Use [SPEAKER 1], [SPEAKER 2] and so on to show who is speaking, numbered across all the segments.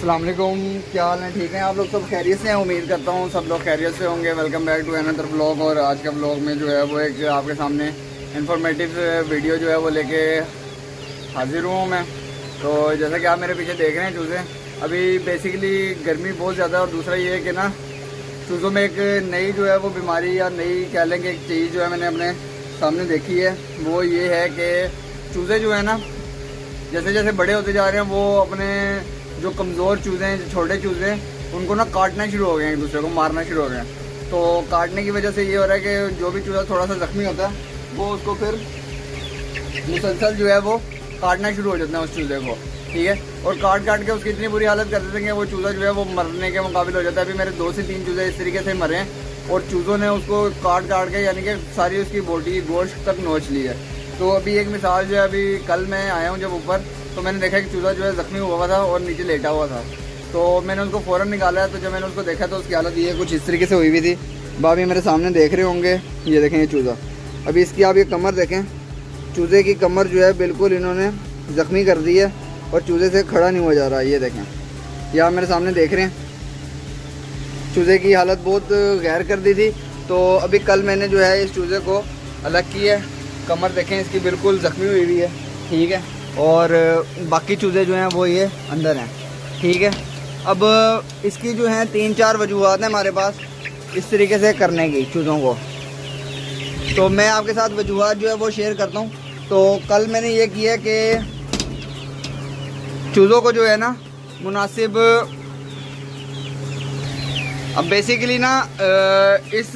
[SPEAKER 1] अस्सलाम वालेकुम, क्या हाल है? ठीक है आप लोग? सब खैरियत से हैं? उम्मीद करता हूँ सब लोग खैरियत से होंगे। Welcome back to another blog. और आज का ब्लॉग में जो है वो एक आपके सामने इंफॉर्मेटिव वीडियो जो है वो लेके हाजिर हूँ मैं। तो जैसा कि आप मेरे पीछे देख रहे हैं चूज़े, अभी बेसिकली गर्मी बहुत ज़्यादा है। और दूसरा ये है कि ना चूज़ों में एक नई जो है वो बीमारी या नई कह लें कि एक चीज़ जो है मैंने अपने सामने देखी है, वो ये है कि चूज़े जो है ना जैसे जैसे बड़े होते जा रहे हैं वो अपने जो कमज़ोर चूज़े हैं, जो छोटे चूज़े हैं, उनको ना काटना शुरू हो गए हैं, एक दूसरे को मारना शुरू हो गए हैं। तो काटने की वजह से ये हो रहा है कि जो भी चूज़ा थोड़ा सा ज़ख्मी होता है वो उसको फिर मुसलसल जो है वो काटना शुरू हो जाता है उस चूज़े को, ठीक है। और काट काट के उसकी इतनी बुरी हालत कर देते हैं कि वो चूज़ा जो है वो मरने के मुकाबिल हो जाता है। अभी मेरे 2 से 3 चूज़े इस तरीके से मरे हैं और चूज़ों ने उसको काट काट के यानी कि सारी उसकी बॉडी गोश्त तक नोच ली है। तो अभी एक मिसाल जो है, अभी कल मैं आया हूँ जब ऊपर, तो मैंने देखा कि चूज़ा जो है ज़ख्मी हुआ था और नीचे लेटा हुआ था। तो मैंने उसको फ़ौरन निकाला। तो जब मैंने उसको देखा तो उसकी हालत ये कुछ इस तरीके से हुई हुई थी। भाभी मेरे सामने देख रहे होंगे, ये देखें ये चूज़ा। अभी इसकी आप ये कमर देखें, चूज़े की कमर जो है बिल्कुल इन्होंने ज़ख्मी कर दी है और चूज़े से खड़ा नहीं हुआ जा रहा। ये देखें, ये आप मेरे सामने देख रहे हैं। चूज़े की हालत बहुत गैर कर दी थी। तो अभी कल मैंने जो है इस चूज़े को अलग किया है। कमर देखें इसकी बिल्कुल ज़ख्मी हुई हुई है, ठीक है। और बाकी चूज़े जो हैं वो ये अंदर हैं, ठीक है। अब इसकी जो हैं 3-4 वजूहात हैं हमारे पास इस तरीके से करने की चूज़ों को। तो मैं आपके साथ वजूहात जो है वो शेयर करता हूँ। तो कल मैंने ये किया कि चूज़ों को जो है ना मुनासिब, अब बेसिकली ना इस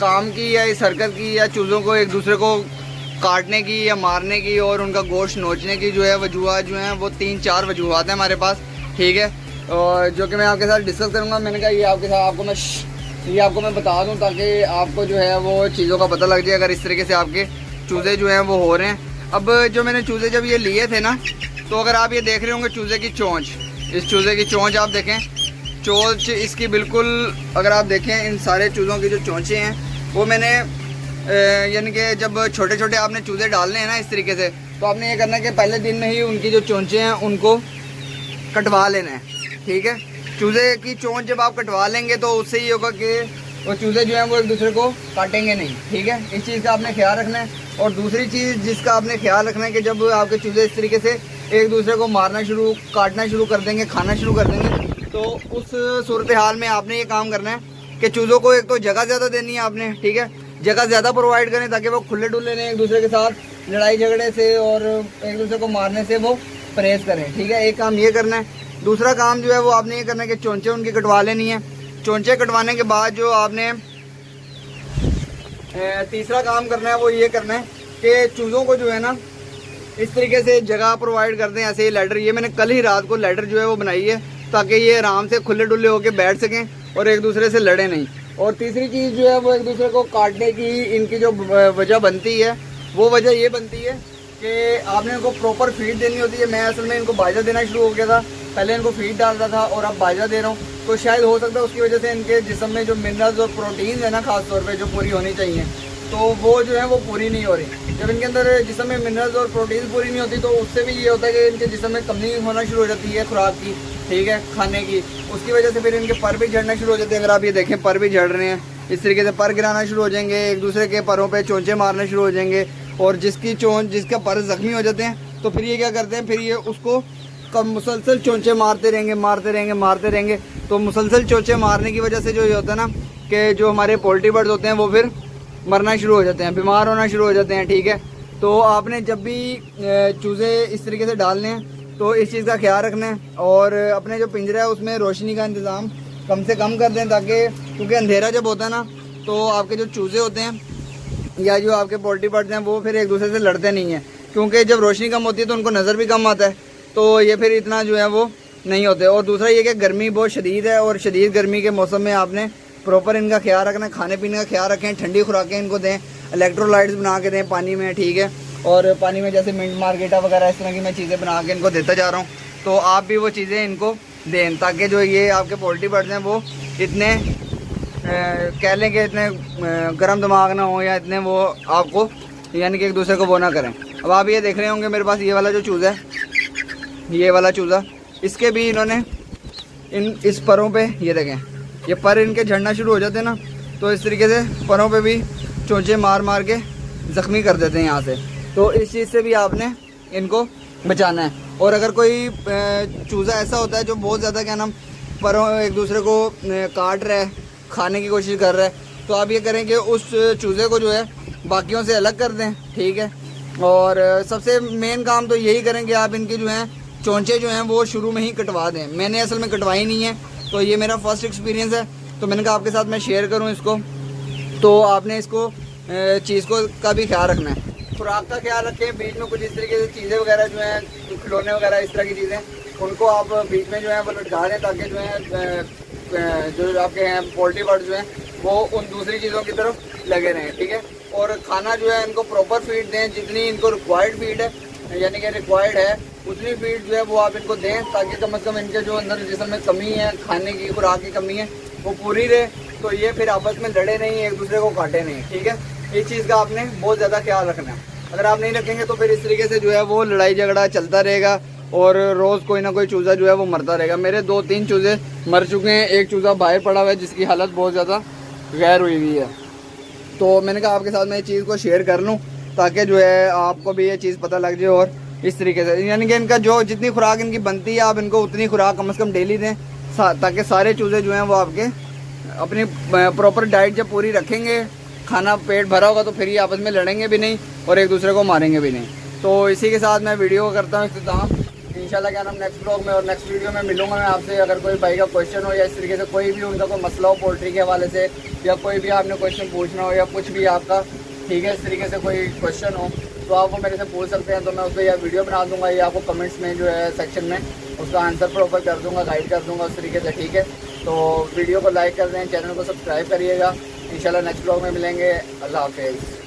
[SPEAKER 1] काम की या इस हरकत की या चूज़ों को एक दूसरे को काटने की या मारने की और उनका गोश्त नोचने की जो है वजूहात जो हैं वो 3-4 वजूहात हैं हमारे पास, ठीक है। और जो कि मैं आपके साथ डिस्कस करूँगा। मैंने कहा ये आपके साथ आपको मैं बता दूँ ताकि आपको जो है वो चीज़ों का पता लग जाए अगर इस तरीके से आपके चूज़े जो हैं वो हो रहे हैं। अब जो मैंने चूज़े जब ये लिए थे ना, तो अगर आप ये देख रहे होंगे चूज़े की चोंच, इस चूज़े की चोंच आप देखें, चोंच इसकी बिल्कुल, अगर आप देखें इन सारे चूज़ों की जो चोंचें हैं वो मैंने यानी कि जब छोटे छोटे आपने चूज़े डालने हैं ना इस तरीके से, तो आपने ये करना है कि पहले दिन में ही उनकी जो चोंचें हैं उनको कटवा लेना है, ठीक है। चूज़े की चोंच जब आप कटवा लेंगे तो उससे ये होगा कि वो चूज़े जो हैं वो एक दूसरे को काटेंगे नहीं, ठीक है। इस चीज़ का आपने ख्याल रखना है। और दूसरी चीज़ जिसका आपने ख्याल रखना है कि जब आपके चूज़े इस तरीके से एक दूसरे को काटना शुरू कर देंगे, खाना शुरू कर देंगे, तो उस सूरत हाल में आपने ये काम करना है कि चूज़ों को एक तो जगह ज़्यादा देनी है आपने, ठीक है। जगह ज़्यादा प्रोवाइड करें ताकि वो खुले डुले नहीं एक दूसरे के साथ लड़ाई झगड़े से और एक दूसरे को मारने से वो परहेज़ करें, ठीक है। एक काम ये करना है। दूसरा काम जो है वो आपने ये करना है कि चोंचे उनकी कटवा लेनी है। चोंचे कटवाने के बाद जो आपने तीसरा काम करना है वो ये करना है कि चूज़ों को जो है ना इस तरीके से जगह प्रोवाइड कर दें। ऐसे ही लैडर, ये मैंने कल ही रात को लैडर जो है वो बनाई है ताकि ये आराम से खुले डुले होकर बैठ सकें और एक दूसरे से लड़े नहीं। और तीसरी चीज़ जो है वो एक दूसरे को काटने की इनकी जो वजह बनती है वो वजह ये बनती है कि आपने इनको प्रॉपर फीड देनी होती है। मैं असल में इनको बाजरा देना शुरू हो गया था, पहले इनको फीड डालता था और अब बाजरा दे रहा हूँ। तो शायद हो सकता है उसकी वजह से इनके जिस्म में जो मिनरल्स और प्रोटीन्स है ना ख़ास तौर पे जो पूरी होनी चाहिए, तो वो जो है वो पूरी नहीं हो रही। जब इनके अंदर जिस्म में मिनरल्स और प्रोटीन्स पूरी नहीं होती तो उससे भी ये होता है कि इनके जिस्म में कमी होना शुरू हो जाती है खुराक की, ठीक है, खाने की। उसकी वजह से फिर इनके पर भी झड़ना शुरू हो जाते हैं। अगर आप ये देखें पर भी झड़ रहे हैं, इस तरीके से पर गिराना शुरू हो जाएंगे, एक दूसरे के परों पे चोंचे मारना शुरू हो जाएंगे। और जिसका पर ज़ख्मी हो जाते हैं तो फिर ये क्या करते हैं, फिर ये उसको मुसलसल चोंचे मारते रहेंगे। तो मुसलसल चोंचे मारने की वजह से जो ये होता है ना कि जो हमारे पोल्ट्री बर्ड्स होते हैं वो फिर मरना शुरू हो जाते हैं, बीमार होना शुरू हो जाते हैं, ठीक है। तो आपने जब भी चूज़े इस तरीके से डालने हैं तो इस चीज़ का ख्याल रखना है। और अपने जो पिंजरा है उसमें रोशनी का इंतज़ाम कम से कम कर दें ताकि, क्योंकि अंधेरा जब होता है ना तो आपके जो चूज़े होते हैं या जो आपके पोल्ट्री बर्ड्स हैं वो फिर एक दूसरे से लड़ते नहीं हैं, क्योंकि जब रोशनी कम होती है तो उनको नज़र भी कम आता है, तो ये फिर इतना जो है वो नहीं होते। और दूसरा ये कि गर्मी बहुत शदीद है और शदीद गर्मी के मौसम में आपने प्रॉपर इनका ख्याल रखना है, खाने पीने का ख्याल रखें, ठंडी खुराकें इनको दें, इलेक्ट्रोलाइट्स बना के दें पानी में, ठीक है। और पानी में जैसे मिंट मार्केटा वगैरह इस तरह की मैं चीज़ें बना के इनको देता जा रहा हूँ। तो आप भी वो चीज़ें इनको दें ताकि जो ये आपके पोल्ट्री बर्ड्स हैं वो इतने कह लें कि इतने गर्म दिमाग ना हो या इतने वो आपको यानी कि एक दूसरे को वो ना करें। अब आप ये देख रहे होंगे मेरे पास ये वाला जो चूज़ा है, ये वाला चूज़ा, इसके भी इन्होंने इस परों पे ये देखें, ये पर इनके झड़ना शुरू हो जाते हैं ना, तो इस तरीके से परों पे भी चोंचे मार मार के ज़ख्मी कर देते हैं यहाँ से। तो इस चीज़ से भी आपने इनको बचाना है। और अगर कोई चूज़ा ऐसा होता है जो बहुत ज़्यादा क्या नाम परों एक दूसरे को काट रहा है, खाने की कोशिश कर रहा है, तो आप ये करें कि उस चूज़े को जो है बाकियों से अलग कर दें, ठीक है। और सबसे मेन काम तो यही करें कि आप इनके जो हैं चोंचे जो हैं वो शुरू में ही कटवा दें। मैंने असल में कटवाई नहीं है, तो ये मेरा फर्स्ट एक्सपीरियंस है, तो मैंने कहा आपके साथ मैं शेयर करूं इसको। तो आपने इसको चीज़ को का भी ख्याल रखना है, खुराक का ख्याल रखें। बीच में कुछ इस तरीके से चीज़ें वगैरह जो हैं, खिलौने वगैरह इस तरह की चीज़ें, उनको आप बीच में जो है वो लटका दें, ताकि जो है जो आपके हैं पोल्ट्री बर्ड जो हैं वो उन दूसरी चीज़ों की तरफ लगे रहें, ठीक है। और खाना जो है इनको प्रॉपर फीड दें, जितनी इनको रिक्वायर्ड फीड है, यानी कि रिक्वायर्ड है उतनी फीड जो है वो आप इनको दें, ताकि कम से कम इनके जो अंदर जिस्म में कमी है, खाने की खुराक की कमी है, वो पूरी रहे। तो ये फिर आपस में लड़े नहीं, एक दूसरे को काटे नहीं, ठीक है। इस चीज़ का आपने बहुत ज़्यादा ख्याल रखना है। अगर आप नहीं रखेंगे तो फिर इस तरीके से जो है वो लड़ाई झगड़ा चलता रहेगा और रोज़ कोई ना कोई चूज़ा जो है वो मरता रहेगा। मेरे 2-3 चूज़े मर चुके हैं, एक चूज़ा बाहर पड़ा हुआ है जिसकी हालत बहुत ज़्यादा गैर हुई हुई है। तो मैंने कहा आपके साथ मैं इस चीज़ को शेयर कर लूँ, ताकि जो है आपको भी ये चीज़ पता लग जाए। और इस तरीके से यानी कि इनका जो जितनी खुराक इनकी बनती है, आप इनको उतनी खुराक कम से कम डेली दें, ताकि सारे चूज़े जो हैं वो आपके अपनी प्रॉपर डाइट जब पूरी रखेंगे, खाना पेट भरा होगा, तो फिर ये आपस में लड़ेंगे भी नहीं और एक दूसरे को मारेंगे भी नहीं। तो इसी के साथ मैं वीडियो करता हूँ इख्तिताम। इंशाल्लाह क्या नाम नेक्स्ट ब्लॉग में और नेक्स्ट वीडियो में मिलूंगा मैं आपसे। अगर कोई भाई का क्वेश्चन हो या इस तरीके से कोई भी उनका कोई मसला हो पोल्ट्री के हवाले से, या कोई भी आपने क्वेश्चन पूछना हो या कुछ भी आपका, ठीक है, इस तरीके से कोई क्वेश्चन हो तो आप वो मेरे से पूछ सकते हैं। तो मैं उस पर या वीडियो बना दूंगा या आपको कमेंट्स में जो है सेक्शन में उसका आंसर प्रॉपर कर दूंगा, गाइड कर दूंगा उस तरीके से, ठीक है। तो वीडियो को लाइक कर दें, चैनल को सब्सक्राइब करिएगा। इंशाल्लाह नेक्स्ट ब्लॉग में मिलेंगे। अल्लाह हाफिज़।